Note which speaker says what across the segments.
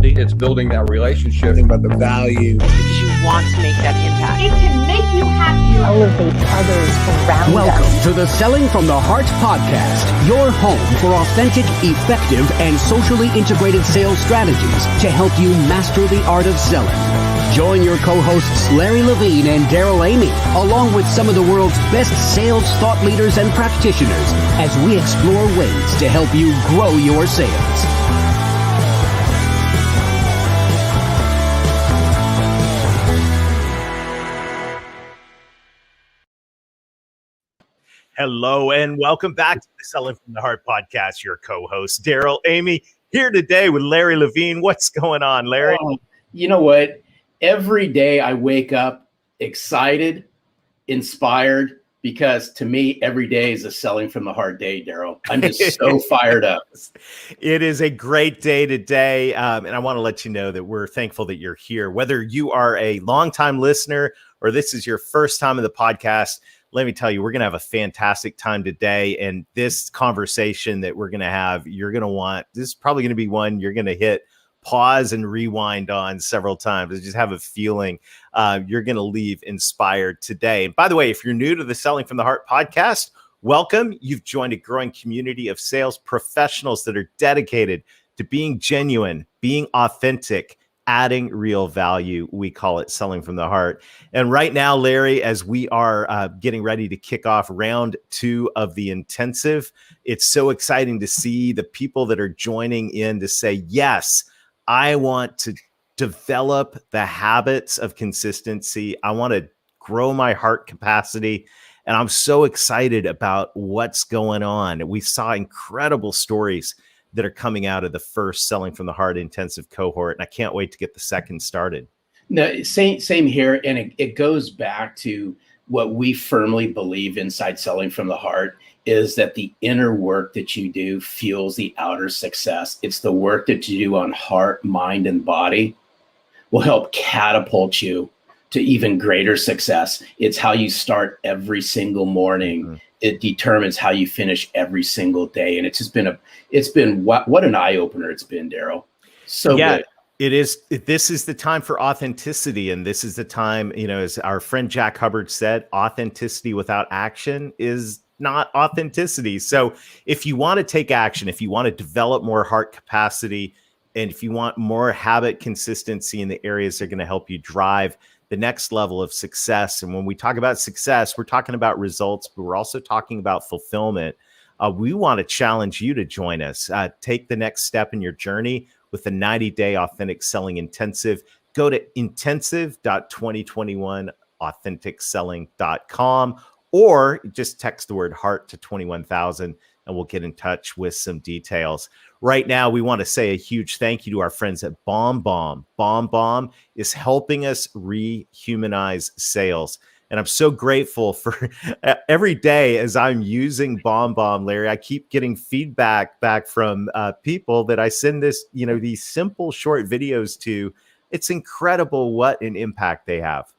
Speaker 1: capacity. It's building that relationship.
Speaker 2: Think about the value.
Speaker 3: Because you want to make that impact.
Speaker 4: It can make you happy.
Speaker 5: Elevate others around
Speaker 6: Welcome
Speaker 5: us.
Speaker 6: to the Selling from the Heart podcast, your home for authentic, effective, and socially integrated sales strategies to help you master the art of selling. Join your co-hosts Larry Levine and Daryl Amy, along with some of the world's best sales thought leaders and practitioners, as we explore ways to help you grow your sales.
Speaker 7: Hello and welcome back to the Selling from the Heart podcast. Your co-host Daryl Amy here today with Larry Levine. What's going on, Larry?
Speaker 8: You know what? Every day I wake up excited, inspired, because to me, every day is a Selling from the Heart day, Daryl. I'm just so fired up.
Speaker 7: It is a great day today. And I want to let you know that we're thankful that you're here. Whether you are a longtime listener or this is your first time in the podcast, let me tell you, we're going to have a fantastic time today. And this conversation that we're going to have, you're going to want, this is probably going to be one you're going to hit pause and rewind on several times. I just have a feeling you're going to leave inspired today. And by the way, if you're new to the Selling from the Heart podcast, welcome. You've joined a growing community of sales professionals that are dedicated to being genuine, being authentic, adding real value. We call it Selling from the Heart. And right now, Larry, as we are getting ready to kick off round 2 of the intensive, it's so exciting to see the people that are joining in to say, yes, I want to develop the habits of consistency. I want to grow my heart capacity. And I'm so excited about what's going on. We saw incredible stories that are coming out of the first Selling from the Heart intensive cohort. And I can't wait to get the second started.
Speaker 8: No, same here. And it goes back to what we firmly believe inside Selling from the Heart is that the inner work that you do fuels the outer success. It's the work that you do on heart, mind, and body will help catapult you to even greater success. It's how you start every single morning. Mm-hmm. It determines how you finish every single day. And it's just been what an eye opener it's been, Daryl. So good.
Speaker 7: It is. This is the time for authenticity. And this is the time, as our friend Jack Hubbard said, authenticity without action is not authenticity. So if you want to take action, if you want to develop more heart capacity, and if you want more habit consistency in the areas that are going to help you drive the next level of success. And when we talk about success, we're talking about results, but we're also talking about fulfillment. We want to challenge you to join us. Take the next step in your journey with the 90-day authentic selling intensive. Go to intensive.2021authenticselling.com or just text the word heart to 21,000 and we'll get in touch with some details. Right now, we want to say a huge thank you to our friends at BombBomb. BombBomb is helping us rehumanize sales. And I'm so grateful for every day as I'm using BombBomb, Larry, I keep getting feedback back from people that I send these simple short videos to. It's incredible what an impact they have.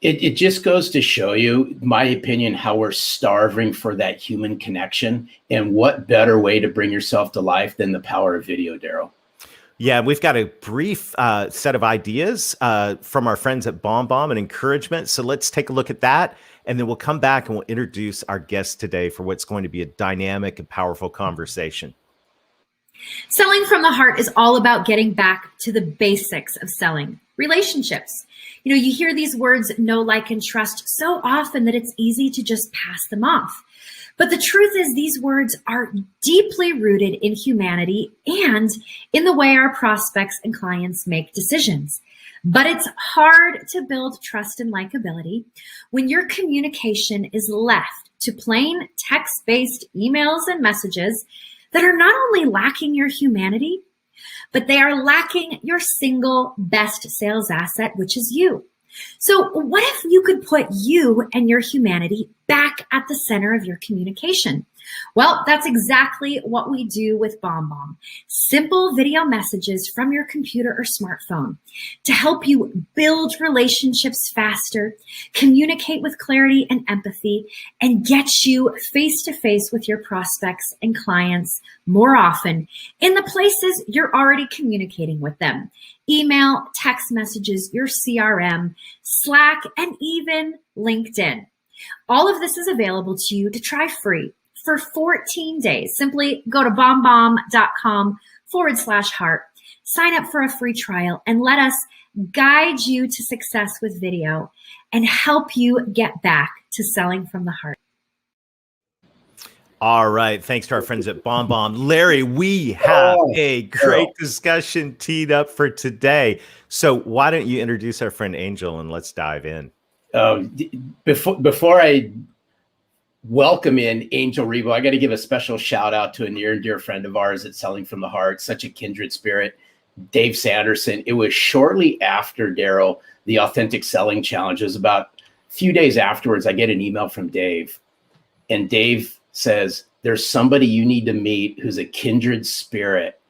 Speaker 8: It just goes to show you, my opinion, how we're starving for that human connection. And what better way to bring yourself to life than the power of video, Daryl?
Speaker 7: Yeah, we've got a brief set of ideas from our friends at BombBomb and encouragement. So let's take a look at that. And then we'll come back and we'll introduce our guest today for what's going to be a dynamic and powerful conversation.
Speaker 9: Selling from the Heart is all about getting back to the basics of selling, relationships. You hear these words, know, like, and trust so often that it's easy to just pass them off. But the truth is these words are deeply rooted in humanity and in the way our prospects and clients make decisions. But it's hard to build trust and likability when your communication is left to plain text-based emails and messages that are not only lacking your humanity, but they are lacking your single best sales asset, which is you. So what if you could put you and your humanity back at the center of your communication. Well, that's exactly what we do with BombBomb. Simple video messages from your computer or smartphone to help you build relationships faster, communicate with clarity and empathy, and get you face to face with your prospects and clients more often in the places you're already communicating with them. Email, text messages, your CRM, Slack, and even LinkedIn. All of this is available to you to try free for 14 days. Simply go to bombbomb.com/heart, sign up for a free trial, and let us guide you to success with video and help you get back to selling from the heart.
Speaker 7: All right. Thanks to our friends at BombBomb. Larry, we have a great discussion teed up for today. So why don't you introduce our friend Angel and let's dive in.
Speaker 8: Before I welcome in Angel Ribo, I got to give a special shout out to a near and dear friend of ours at Selling from the Heart, such a kindred spirit, Dave Sanderson. It was shortly after, Daryl, the Authentic Selling Challenge. It was about a few days afterwards, I get an email from Dave, and Dave says, there's somebody you need to meet who's a kindred spirit,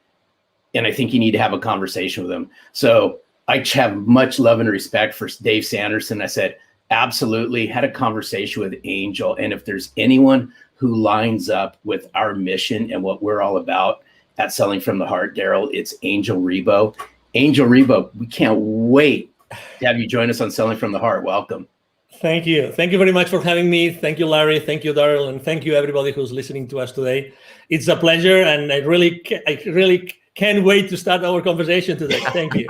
Speaker 8: and I think you need to have a conversation with him. So I have much love and respect for Dave Sanderson. I said, absolutely. Had a conversation with Angel. And if there's anyone who lines up with our mission and what we're all about at Selling from the Heart, Daryl, it's Angel Ribo. Angel Ribo, we can't wait to have you join us on Selling from the Heart. Welcome.
Speaker 2: Thank you. Thank you very much for having me. Thank you, Larry. Thank you, Daryl. And thank you, everybody who's listening to us today. It's a pleasure. And I really can't wait to start our conversation today. Thank you.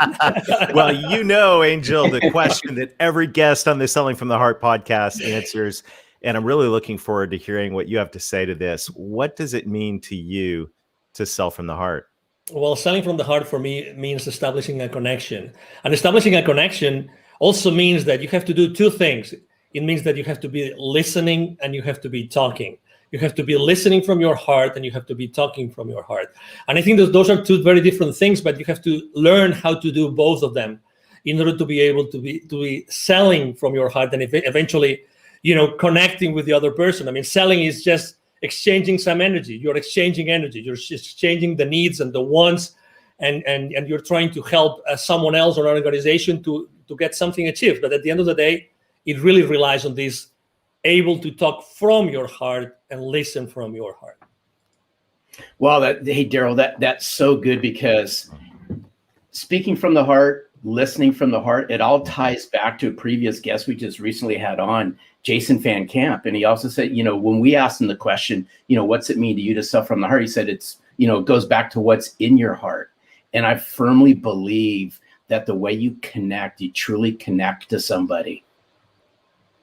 Speaker 7: Well, you know, Angel, the question that every guest on the Selling from the Heart podcast answers, and I'm really looking forward to hearing what you have to say to this. What does it mean to you to sell from the heart?
Speaker 2: Well, selling from the heart for me means establishing a connection. And establishing a connection also means that you have to do two things. It means that you have to be listening and you have to be talking. You have to be listening from your heart and you have to be talking from your heart. And I think that those are two very different things, but you have to learn how to do both of them in order to be able to be selling from your heart and eventually, connecting with the other person. I mean, selling is just exchanging some energy. You're exchanging energy. You're just exchanging the needs and the wants, and you're trying to help someone else or an organization to get something achieved. But at the end of the day, it really relies on this able to talk from your heart and listen from your heart.
Speaker 8: Well, hey, Daryl, that's so good, because speaking from the heart, listening from the heart, it all ties back to a previous guest we just recently had on, Jason Van Camp. And he also said, when we asked him the question, what's it mean to you to sell from the heart? He said, it goes back to what's in your heart. And I firmly believe that the way you connect, you truly connect to somebody.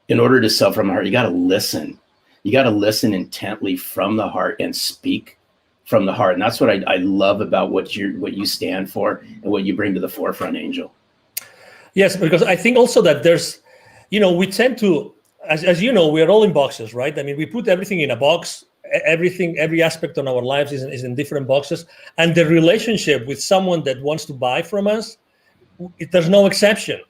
Speaker 8: In order to sell from the heart, you got to listen. You got to listen intently from the heart and speak from the heart. And that's what I love about what you stand for and what you bring to the forefront, Angel.
Speaker 2: Yes, because I think also that there's, we tend to, as you know, we're all in boxes, right? I mean, we put everything in a box. Every aspect of our lives is in different boxes. And the relationship with someone that wants to buy from us, there's no exception.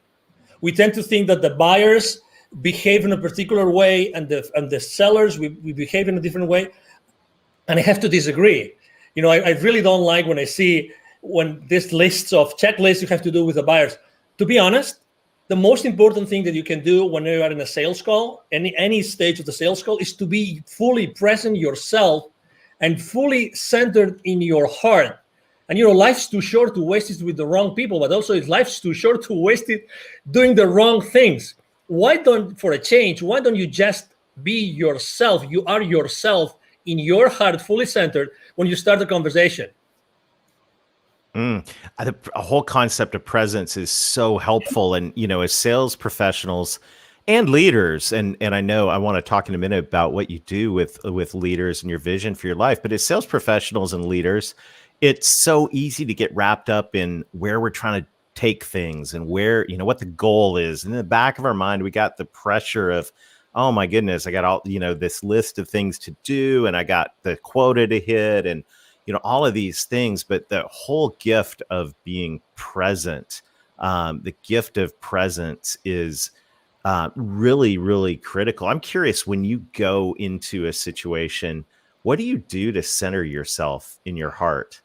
Speaker 2: We tend to think that the buyers behave in a particular way and the sellers, we behave in a different way. And I have to disagree. I really don't like when I see this lists of checklists you have to do with the buyers. To be honest, the most important thing that you can do when you are in a sales call, any stage of the sales call, is to be fully present yourself and fully centered in your heart. And life's too short to waste it with the wrong people, but also life's too short to waste it doing the wrong things. Why don't you just be yourself? You are yourself in your heart, fully centered when you start the conversation.
Speaker 7: A whole concept of presence is so helpful. And, as sales professionals and leaders, and I know I want to talk in a minute about what you do with leaders and your vision for your life, but as sales professionals and leaders, it's so easy to get wrapped up in where we're trying to take things and where, what the goal is. And in the back of our mind, we got the pressure of, oh my goodness, I got all, this list of things to do, and I got the quota to hit, and, all of these things. But the whole gift of being present, the gift of presence is really, really critical. I'm curious, when you go into a situation, what do you do to center yourself in your heart?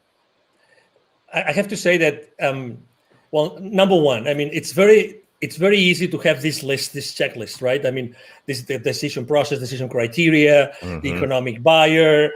Speaker 2: I have to say that, well, number one, I mean, it's very easy to have this checklist, right? I mean, the decision process, decision criteria, the economic buyer,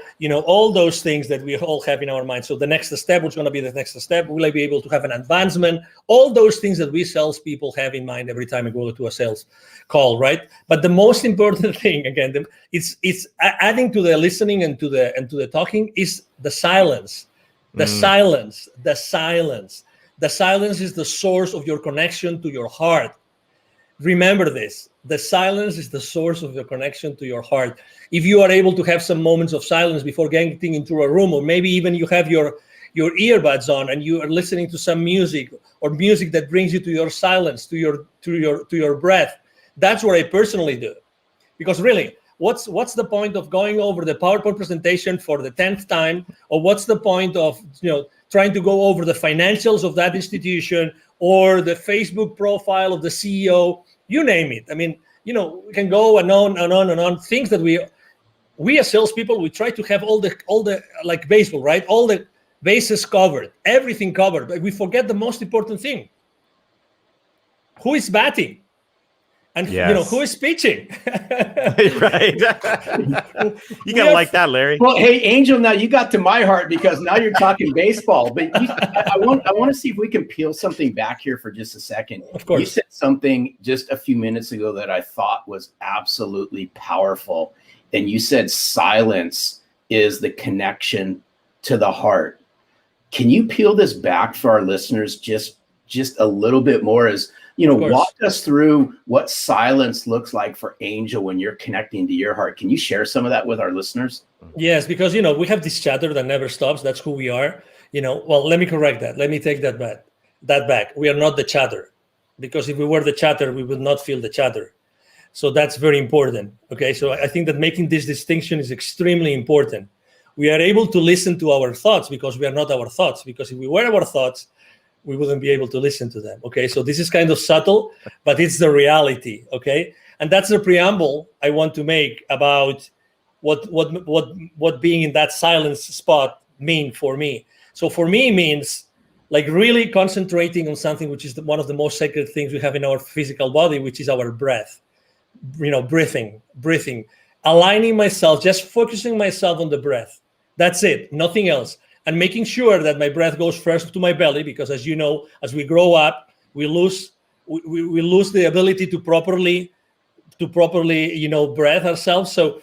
Speaker 2: all those things that we all have in our mind. So the next step, what's going to be the next step? Will I be able to have an advancement? All those things that we salespeople have in mind every time we go to a sales call, right? But the most important thing, again, it's adding to the listening and to the talking is the silence. The silence. The silence is the source of your connection to your heart. Remember this. The silence is the source of your connection to your heart. If you are able to have some moments of silence before getting into a room, or maybe even you have your earbuds on and you are listening to some music, or music that brings you to your silence, to your breath, that's what I personally do. Because really, what's the point of going over the PowerPoint presentation for the 10th time, or what's the point of trying to go over the financials of that institution or the Facebook profile of the CEO, you name it. I mean, we can go and on and on and on. Things that we as salespeople, we try to have all the like baseball, right? All the bases covered, everything covered, but we forget the most important thing. Who is batting? And who is pitching?
Speaker 7: Right. You gotta like that, Larry.
Speaker 8: Well, hey, Angel, now you got to my heart because now you're talking baseball. But I want to see if we can peel something back here for just a second.
Speaker 2: Of course.
Speaker 8: You said something just a few minutes ago that I thought was absolutely powerful. And you said silence is the connection to the heart. Can you peel this back for our listeners just a little bit more? As walk us through what silence looks like for Angel when you're connecting to your heart. Can you share some of that with our listeners?
Speaker 2: Yes, because, we have this chatter that never stops. That's who we are. Well, let me correct that. Let me take that back. We are not the chatter, because if we were the chatter, we would not feel the chatter. So that's very important. Okay. So I think that making this distinction is extremely important. We are able to listen to our thoughts because we are not our thoughts, because if we were our thoughts, we wouldn't be able to listen to them. Okay, so this is kind of subtle, but it's the reality. Okay, and that's the preamble I want to make about what being in that silence spot mean for me. So for me, it means like really concentrating on something which is one of the most sacred things we have in our physical body, which is our breath. Breathing, aligning myself, just focusing myself on the breath. That's it, nothing else. And making sure that my breath goes first to my belly, because as you know, as we grow up, we lose the ability to properly breathe ourselves. So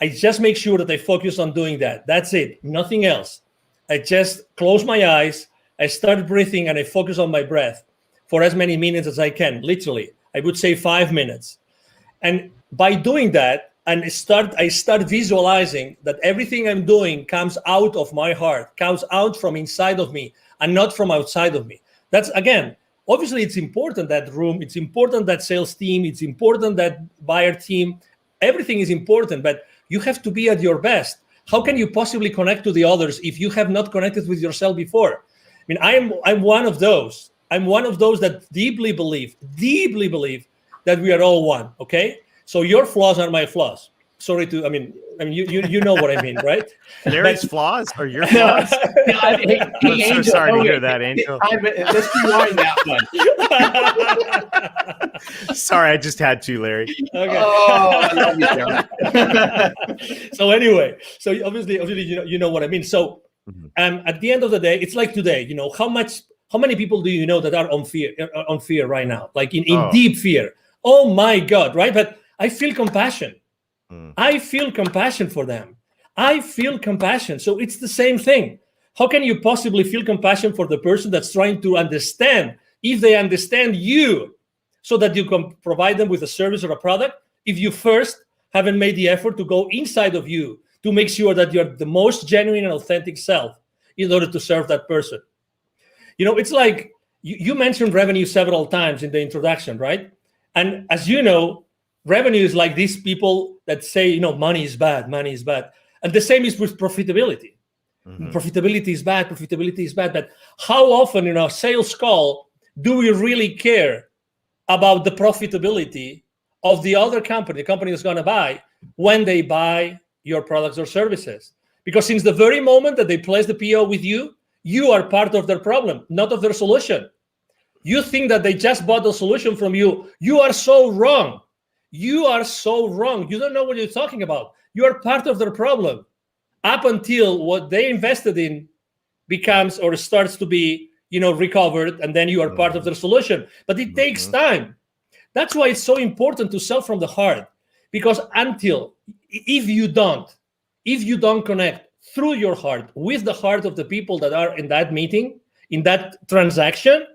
Speaker 2: I just make sure that I focus on doing that. That's it, nothing else. I just close my eyes, I start breathing, and I focus on my breath for as many minutes as I can. Literally, I would say 5 minutes. And by doing that, and I start visualizing that everything I'm doing comes out of my heart, comes out from inside of me and not from outside of me. That's, again, obviously it's important, that room, it's important, that sales team, it's important, that buyer team, everything is important, but you have to be at your best. How can you possibly connect to the others if you have not connected with yourself before? I mean, I'm one of those. I'm one of those that deeply believe that we are all one, okay? So your flaws are my flaws. Sorry to, I mean, you know what I mean, right?
Speaker 7: Larry's flaws or your flaws? I'm so sorry to hear that, Angel.
Speaker 8: Let's rewind that one.
Speaker 7: Sorry, I just had to, Larry.
Speaker 2: Okay.
Speaker 8: Oh, I love you, Jeremy.
Speaker 2: So anyway, so obviously, you know what I mean. So, at the end of the day, it's like today. How many people do you know that are on fear right now, like in deep fear? Oh my God, right? But I feel compassion. I feel compassion for them. I feel compassion. So it's the same thing. How can you possibly feel compassion for the person that's trying to understand, if they understand you, so that you can provide them with a service or a product, if you first haven't made the effort to go inside of you to make sure that you're the most genuine and authentic self in order to serve that person? It's like you mentioned revenue several times in the introduction, right? And as you know, revenue is like these people that say, money is bad. And the same is with profitability. Profitability is bad. But how often in our sales call do we really care about the profitability of the other company, the company that's going to buy, when they buy your products or services. Because since the very moment that they place the PO with you, you are part of their problem, not of their solution. You think that they just bought the solution from you. You are so wrong. You are so wrong. You don't know what you're talking about. You are part of their problem up until what they invested in becomes or starts to be, recovered, and then you are part of their solution. But it takes time. That's why it's so important to sell from the heart, because if you don't connect through your heart with the heart of the people that are in that meeting, in that transaction,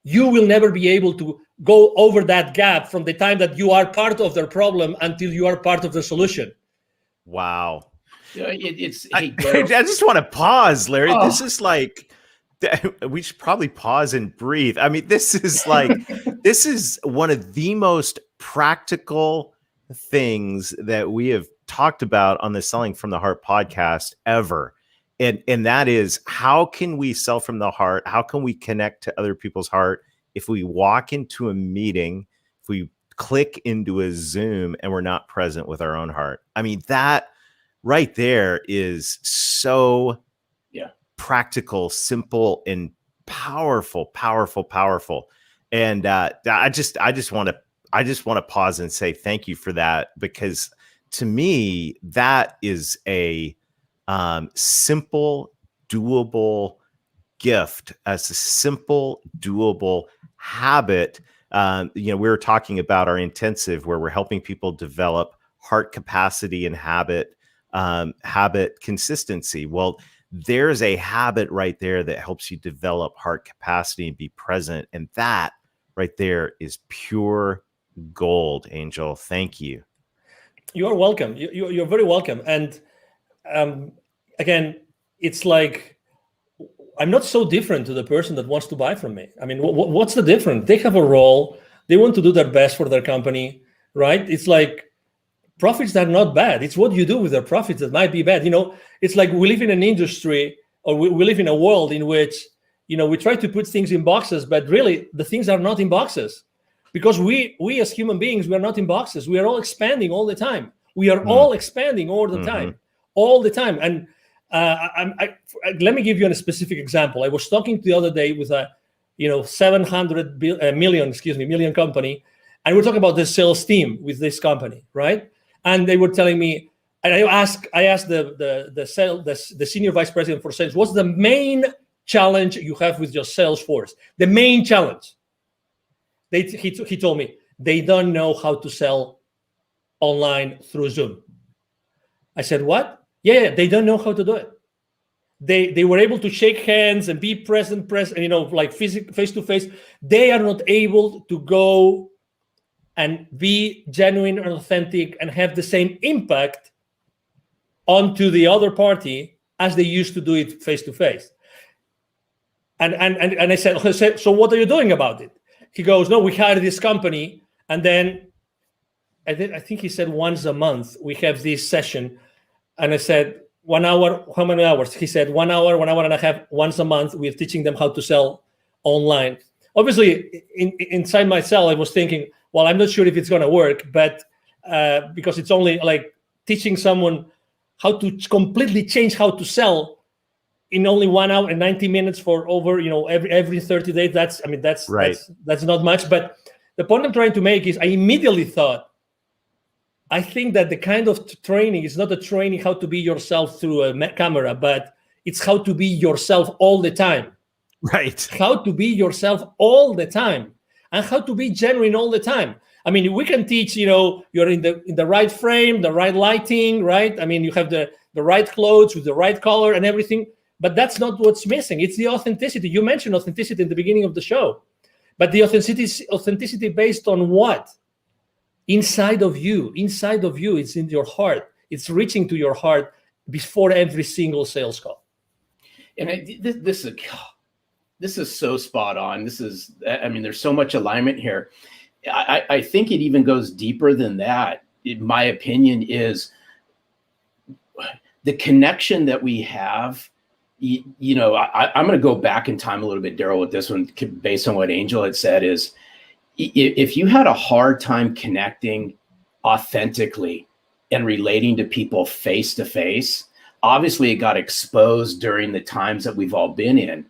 Speaker 2: you will never be able to go over that gap from the time that you are part of their problem until you are part of the solution.
Speaker 7: Wow.
Speaker 8: I
Speaker 7: just want to pause, Larry. This is like, we should probably pause and breathe. I mean, this is like, this is one of the most practical things that we have talked about on the Selling from the Heart podcast ever. And that is, how can we sell from the heart? How can we connect to other people's heart if we walk into a meeting, if we click into a Zoom and we're not present with our own heart? I mean, that right there is so practical, simple, and powerful. And I just want to pause and say thank you for that, because to me, that is a simple, doable gift, as a simple, doable habit. We were talking about our intensive, where we're helping people develop heart capacity and habit consistency. Well, there's a habit right there that helps you develop heart capacity and be present. And that right there is pure gold, Angel. Thank you.
Speaker 2: You are welcome. You're very welcome. And again, it's like, I'm not so different to the person that wants to buy from me. I mean, what's the difference? They have a role. They want to do their best for their company, right? It's like, profits are not bad. It's what you do with their profits that might be bad. It's like we live in an industry, or we live in a world in which, we try to put things in boxes, but really the things are not in boxes, because we as human beings, we are not in boxes. We are all expanding all the time. We are all expanding all the time, all the time. And let me give you a specific example. I was talking the other day with a, 700 million company, and we're talking about the sales team with this company, right? And they were telling me, and I asked the senior vice president for sales, what's the main challenge you have with your sales force? The main challenge. He told me, they don't know how to sell online through Zoom. I said, what? Yeah, they don't know how to do it. They were able to shake hands and be present, like face to face. They are not able to go and be genuine and authentic and have the same impact onto the other party as they used to do it face to face. And I said, so what are you doing about it? He goes, no, we hired this company, and then I think he said once a month we have this session. And I said, 1 hour, how many hours? He said 1 hour, 1 hour and a half, once a month. We're teaching them how to sell online. Obviously, inside myself, I was thinking, well, I'm not sure if it's going to work, but because it's only like teaching someone how to completely change how to sell in only 1 hour and 90 minutes for over, every 30 days. That's right. That's not much. But the point I'm trying to make is I immediately thought, I think that the kind of training is not a training how to be yourself through a camera, but it's how to be yourself all the time.
Speaker 7: Right.
Speaker 2: How to be yourself all the time, and how to be genuine all the time. I mean, we can teach, you're in the right frame, the right lighting, right? I mean, you have the right clothes with the right color and everything, but that's not what's missing. It's the authenticity. You mentioned authenticity in the beginning of the show, but the authenticity based on what? Inside of you, it's in your heart. It's reaching to your heart before every single sales call.
Speaker 8: And this is so spot on. There's so much alignment here. I think it even goes deeper than that. In my opinion, is the connection that we have. I'm going to go back in time a little bit, Daryl, with this one, based on what Angel had said. Is if you had a hard time connecting authentically and relating to people face to face, obviously it got exposed during the times that we've all been in.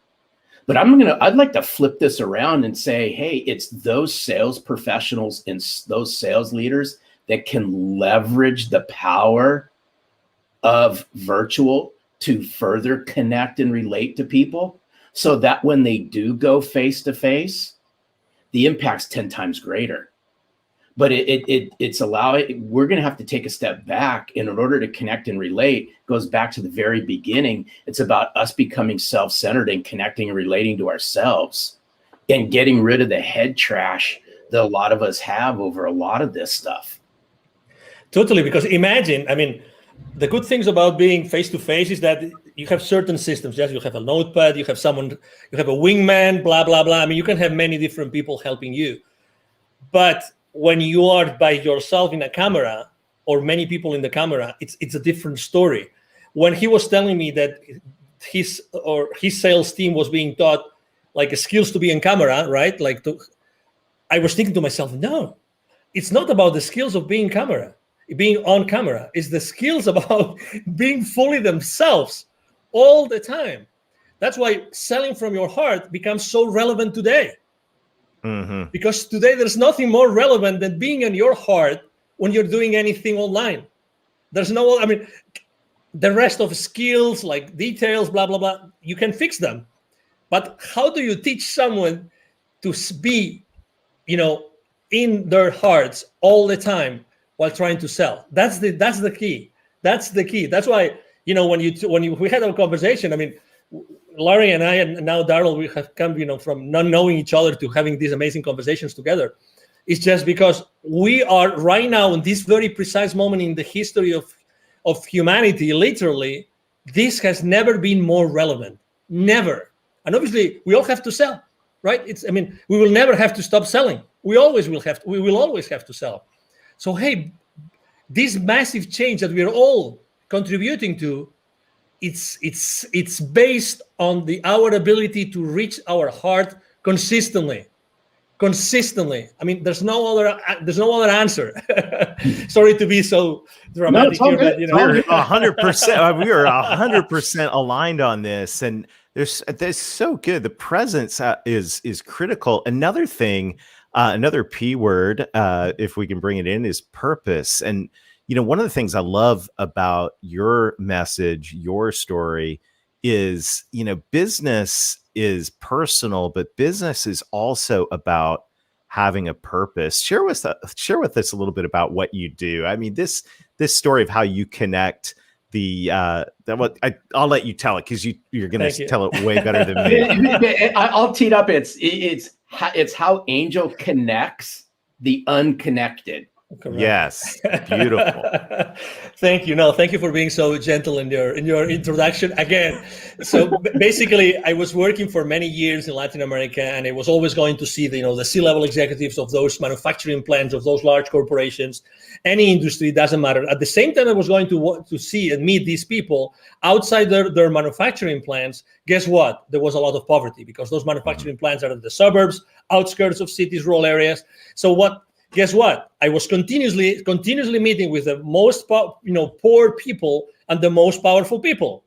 Speaker 8: But I'd like to flip this around and say, hey, it's those sales professionals and those sales leaders that can leverage the power of virtual to further connect and relate to people, so that when they do go face to face, the impact's 10 times greater. But we're going to have to take a step back. And in order to connect and relate, goes back to the very beginning. It's about us becoming self-centered and connecting and relating to ourselves and getting rid of the head trash that a lot of us have over a lot of this stuff.
Speaker 2: Totally, because imagine, I mean, the good things about being face-to-face is that you have certain systems. Yes, you have a notepad, you have someone, you have a wingman, blah, blah, blah. I mean, you can have many different people helping you. But when you are by yourself in a camera or many people in the camera, it's a different story. When he was telling me that his sales team was being taught like skills to be in camera, right? I was thinking to myself, no, it's not about the skills of being on camera. It's the skills about being fully themselves all the time. That's why selling from your heart becomes so relevant today. Mm-hmm. Because today there's nothing more relevant than being in your heart when you're doing anything online. There's the rest of skills like details, blah, blah, blah, you can fix them. But how do you teach someone to be, in their hearts all the time while trying to sell? That's the key. That's the key. That's why, when we had our conversation, I mean, Larry and I, and now Daryl, we have come, from not knowing each other to having these amazing conversations together. It's just because we are right now in this very precise moment in the history of humanity, literally, this has never been more relevant. Never. And obviously, we all have to sell, right? We will never have to stop selling. We will always have to sell. So, hey, this massive change that we are all contributing to, it's based on our ability to reach our heart consistently. I mean, there's no other answer. Sorry to be so dramatic here, but
Speaker 7: we're 100%. We are 100% aligned on this, and there's so good. The presence is critical. Another thing, another P word, if we can bring it in, is purpose. And one of the things I love about your message, your story, is, business is personal, but business is also about having a purpose. Share with us a little bit about what you do. I mean, this story of how you connect I'll let you tell it, because you're going to tell it way better than me.
Speaker 8: I'll tee it up. It's how Angel connects the unconnected.
Speaker 2: Correct.
Speaker 7: Yes, beautiful.
Speaker 2: Thank you. No, thank you for being so gentle in your introduction again. So basically, I was working for many years in Latin America, and I was always going to see the C-level executives of those manufacturing plants, of those large corporations, any industry, doesn't matter. At the same time, I was going to see and meet these people outside their manufacturing plants. Guess what? There was a lot of poverty, because those manufacturing plants are in the suburbs, outskirts of cities, rural areas. So guess what? I was continuously meeting with the most poor people and the most powerful people.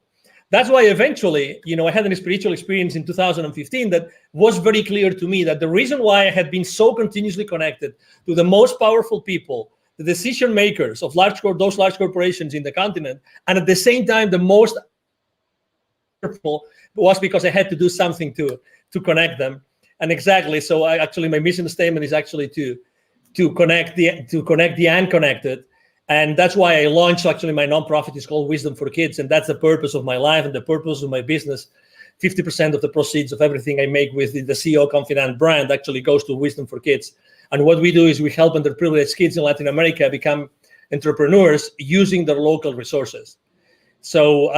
Speaker 2: That's why eventually, I had a spiritual experience in 2015 that was very clear to me that the reason why I had been so continuously connected to the most powerful people, the decision makers of those large corporations in the continent, and at the same time the most powerful, was because I had to do something to connect them. And exactly, so my mission statement is actually to connect the unconnected. And that's why I launched my nonprofit. Is called Wisdom for Kids. And that's the purpose of my life and the purpose of my business. 50% of the proceeds of everything I make with the CEO Confidant brand actually goes to Wisdom for Kids. And what we do is we help underprivileged kids in Latin America become entrepreneurs using their local resources. So,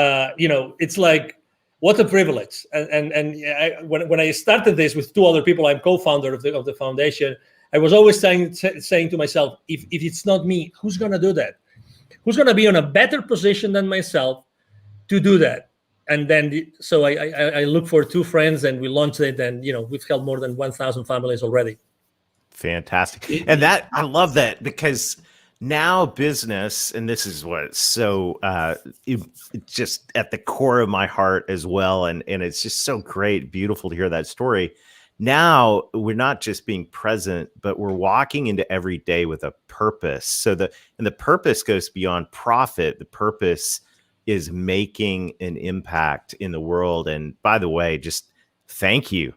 Speaker 2: it's like, what a privilege. When I started this with two other people, I'm co-founder of the foundation. I was always saying to myself, if it's not me, who's going to do that? Who's going to be in a better position than myself to do that? And then, so I look for two friends, and we launched it, and we've helped more than 1,000 families already.
Speaker 7: Fantastic. And that, I love that, because now business, and this is what's so it's just at the core of my heart as well. And it's just so great, beautiful to hear that story. Now we're not just being present, but we're walking into every day with a purpose. So the purpose goes beyond profit. The purpose is making an impact in the world. And by the way, just thank you.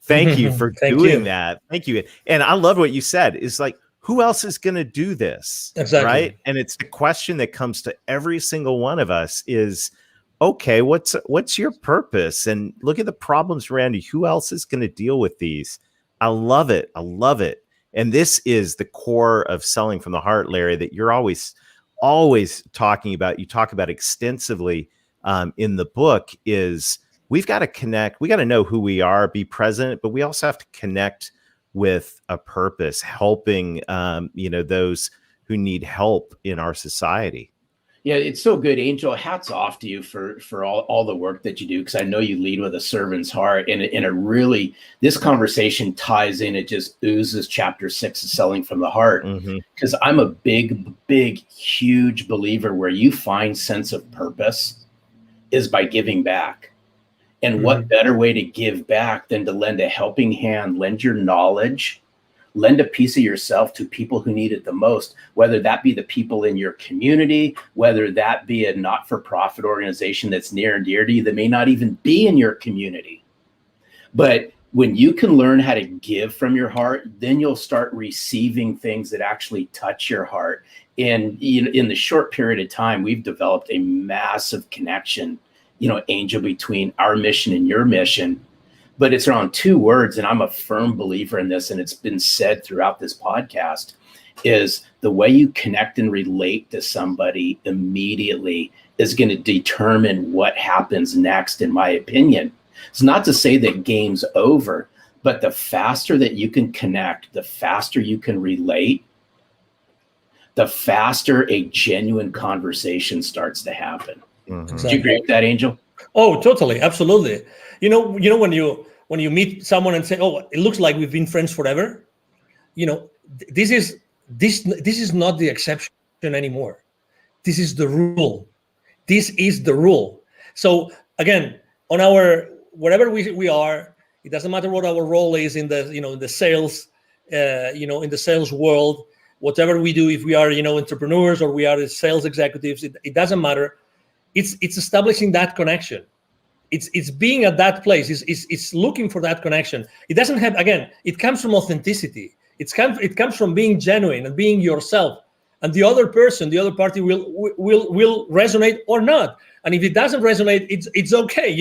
Speaker 7: Thank you for doing that. Thank you. And I love what you said, is like, who else is going to do this?
Speaker 2: Exactly.
Speaker 7: Right. And it's the question that comes to every single one of us is, okay, what's your purpose? And look at the problems around you. Who else is going to deal with these? I love it. I love it. And this is the core of Selling from the Heart, Larry, that you're always talking about. You talk about extensively in the book. Is we've got to connect. We got to know who we are, be present, but we also have to connect with a purpose, helping those who need help in our society.
Speaker 8: Yeah, it's so good, Angel. Hats off to you for all the work that you do, because I know you lead with a servant's heart, and it really, this conversation ties in. It just oozes chapter 6 of Selling from the Heart, because I'm a big, huge believer where you find sense of purpose is by giving back. And what better way to give back than to lend a helping hand, lend your knowledge, lend a piece of yourself to people who need it the most, whether that be the people in your community, whether that be a not-for-profit organization that's near and dear to you that may not even be in your community. But when you can learn how to give from your heart, then you'll start receiving things that actually touch your heart. And in the short period of time, we've developed a massive connection, Angel, between our mission and your mission. But it's around two words, and I'm a firm believer in this, and it's been said throughout this podcast, is the way you connect and relate to somebody immediately is going to determine what happens next, in my opinion. It's not to say that game's over, but the faster that you can connect, the faster you can relate, the faster a genuine conversation starts to happen.
Speaker 2: Exactly.
Speaker 8: Do you agree with that, Angel?
Speaker 2: Oh, totally. Absolutely. When you meet someone and say, oh, it looks like we've been friends forever, this is not the exception anymore. This is the rule. This is the rule. So again, on wherever we are, it doesn't matter what our role is in the sales, in the sales world, whatever we do, if we are, entrepreneurs or we are sales executives, it doesn't matter. It's establishing that connection. It's being at that place. It's looking for that connection. It doesn't have, again, it comes from authenticity. It comes from being genuine and being yourself. And the other person, the other party will resonate or not. And if it doesn't resonate, it's okay.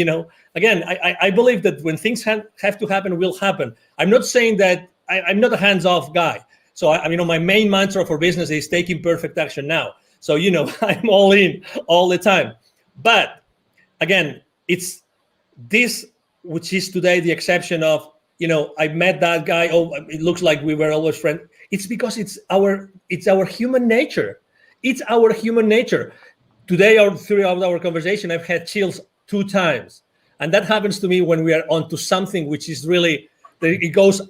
Speaker 2: Again, I believe that when things have to happen, will happen. I'm not saying that I'm not a hands-off guy. So my main mantra for business is taking perfect action now. So, I'm all in all the time. But again, it's this, which is today the exception of, I met that guy. Oh, it looks like we were always friends. It's because it's our human nature. It's our human nature. Today, or throughout our conversation, I've had chills 2 times. And that happens to me when we are onto something which is really, it goes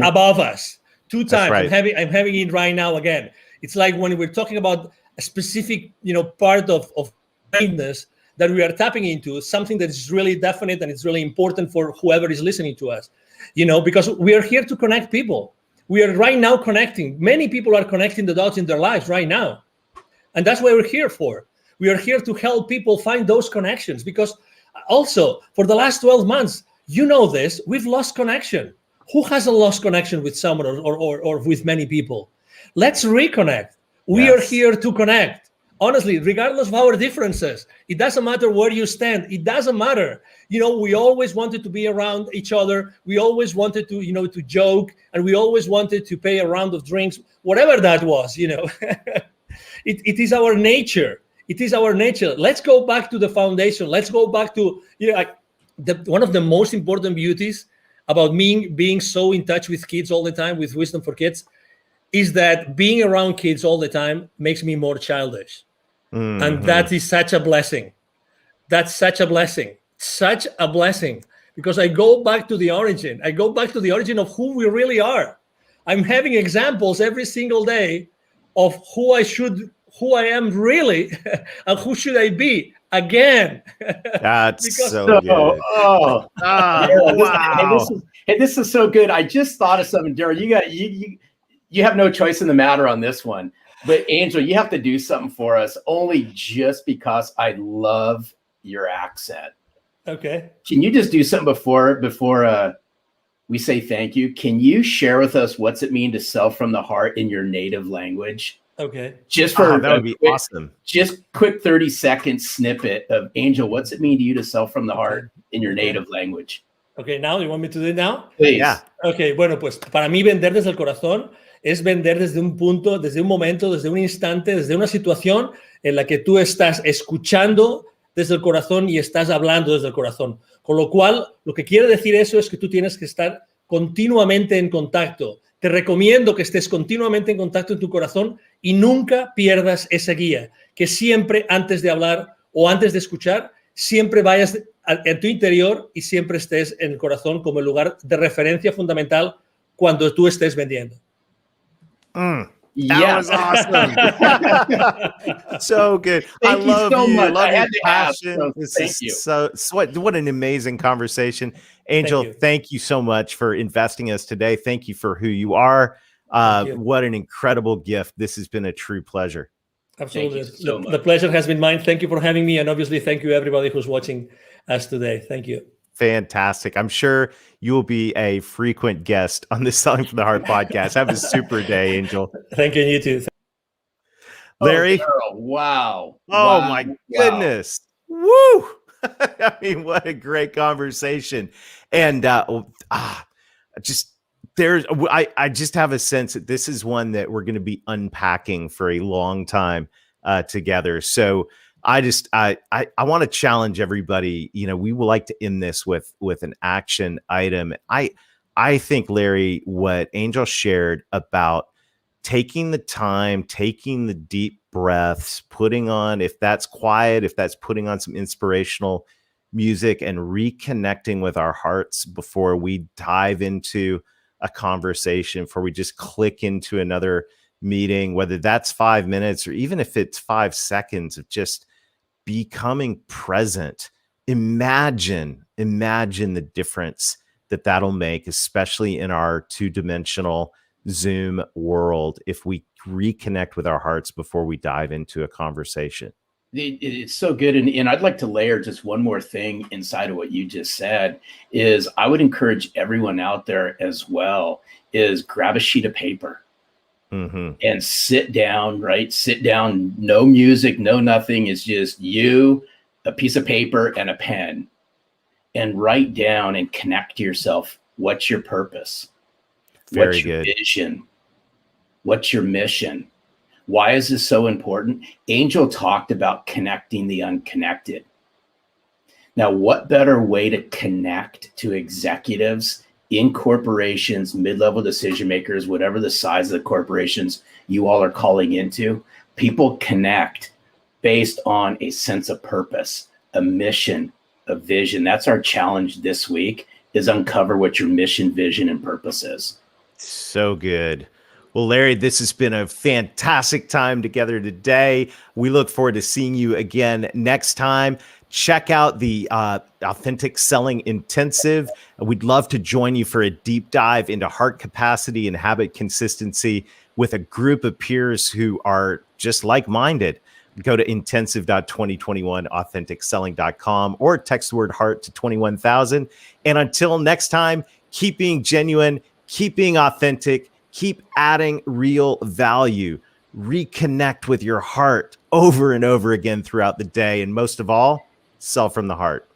Speaker 2: above us. 2 times. Right. I'm having it right now again. It's like when we're talking about a specific, part of kindness that we are tapping into, something that is really definite and it's really important for whoever is listening to us, because we are here to connect people. We are right now connecting. Many people are connecting the dots in their lives right now. And that's what we're here for. We are here to help people find those connections, because also for the last 12 months, this, we've lost connection. Who hasn't lost connection with someone or with many people? Let's reconnect. We are here to connect. Honestly, regardless of our differences, it doesn't matter where you stand. It doesn't matter. We always wanted to be around each other. We always wanted to, to joke, and we always wanted to pay a round of drinks, whatever that was, It is our nature. It is our nature. Let's go back to the foundation. Let's go back to, one of the most important beauties about me being so in touch with kids all the time, with Wisdom for Kids, is that being around kids all the time makes me more childish. And that is such a blessing. That's such a blessing. Such a blessing. Because I go back to the origin. I go back to the origin of who we really are. I'm having examples every single day of who I am really, and who should I be again.
Speaker 7: That's
Speaker 2: Because-
Speaker 7: so good.
Speaker 8: Oh, Daryl,
Speaker 7: Wow.
Speaker 8: this is so good. I just thought of something, Daryl. You have no choice in the matter on this one. But Angel, you have to do something for us, only just because I love your accent.
Speaker 2: Okay.
Speaker 8: Can you just do something before we say thank you? Can you share with us what's it mean to sell from the heart in your native language?
Speaker 2: Okay.
Speaker 8: Just for
Speaker 7: That would be awesome.
Speaker 8: Just quick 30-second snippet of Angel. What's it mean to you to sell from the heart in your
Speaker 2: Okay.
Speaker 8: native language?
Speaker 2: Okay, now you want me to do it now?
Speaker 8: Please.
Speaker 7: Yeah.
Speaker 2: Ok, bueno, pues para mí vender desde el corazón es vender desde un punto, desde un momento, desde un instante, desde una situación en la que tú estás escuchando desde el corazón y estás hablando desde el corazón. Con lo cual, lo que quiere decir eso es que tú tienes que estar continuamente en contacto. Te recomiendo que estés continuamente en contacto en tu corazón y nunca pierdas esa guía. Que siempre antes de hablar o antes de escuchar, siempre vayas en tu interior y siempre estés en el corazón como el lugar de referencia fundamental cuando tú estés vendiendo.
Speaker 7: That
Speaker 8: Yes.
Speaker 7: was awesome. So good.
Speaker 8: Thank
Speaker 7: I
Speaker 8: you
Speaker 7: love
Speaker 8: so
Speaker 7: you.
Speaker 8: much.
Speaker 7: Love
Speaker 8: I
Speaker 7: your
Speaker 8: had to ask,
Speaker 7: passion.
Speaker 8: so
Speaker 7: This
Speaker 8: thank
Speaker 7: is
Speaker 8: you.
Speaker 7: so what an amazing conversation. Angel,
Speaker 2: you.
Speaker 7: thank you so much for investing us today. Thank you for who you are.
Speaker 2: Thank you.
Speaker 7: What an incredible gift. This has been a true pleasure.
Speaker 2: Absolutely.
Speaker 8: Thank you so much.
Speaker 2: The pleasure has been mine. Thank you for having me. And obviously, thank you everybody who's watching us today. Thank you.
Speaker 7: Fantastic. I'm sure you will be a frequent guest on the Selling from the Heart podcast. Have a super day, Angel.
Speaker 2: Thank you, and you too.
Speaker 7: Larry.
Speaker 8: Oh, Daryl, wow.
Speaker 7: Oh
Speaker 8: Wow.
Speaker 7: my
Speaker 8: Wow.
Speaker 7: goodness. Woo. I mean, what a great conversation. And just there's I just have a sense that this is one that we're going to be unpacking for a long time together. So I want to challenge everybody. You know, we would like to end this with an action item. I think, Larry, what Angel shared about taking the time, taking the deep breaths, putting on, if that's quiet, if that's putting on some inspirational music and reconnecting with our hearts before we dive into a conversation, before we just click into another meeting, whether that's 5 minutes or even if it's 5 seconds of just becoming present. Imagine the difference that'll make, especially in our two-dimensional Zoom world, if we reconnect with our hearts before we dive into a conversation.
Speaker 8: It's so good. And I'd like to layer just one more thing inside of what you just said is I would encourage everyone out there as well is grab a sheet of paper and sit down, right? Sit down, no music, no nothing. It's just you, a piece of paper and a pen, and write down and connect to yourself. What's your purpose? What's your vision? What's your mission? Why is this so important? Angel talked about connecting the unconnected. Now, what better way to connect to executives in corporations, mid-level decision makers, whatever the size of the corporations you all are calling into? People connect based on a sense of purpose, a mission, a vision. That's our challenge this week, is uncover what your mission, vision, and purpose is. So
Speaker 7: good. Well, Larry, this has been a fantastic time together today. We look forward to seeing you again next time. Check out the Authentic Selling Intensive. We'd love to join you for a deep dive into heart capacity and habit consistency with a group of peers who are just like-minded. Go to intensive.2021authenticselling.com or text the word heart to 21,000. And until next time, keep being genuine, keep being authentic, keep adding real value, reconnect with your heart over and over again throughout the day. And most of all, sell from the heart.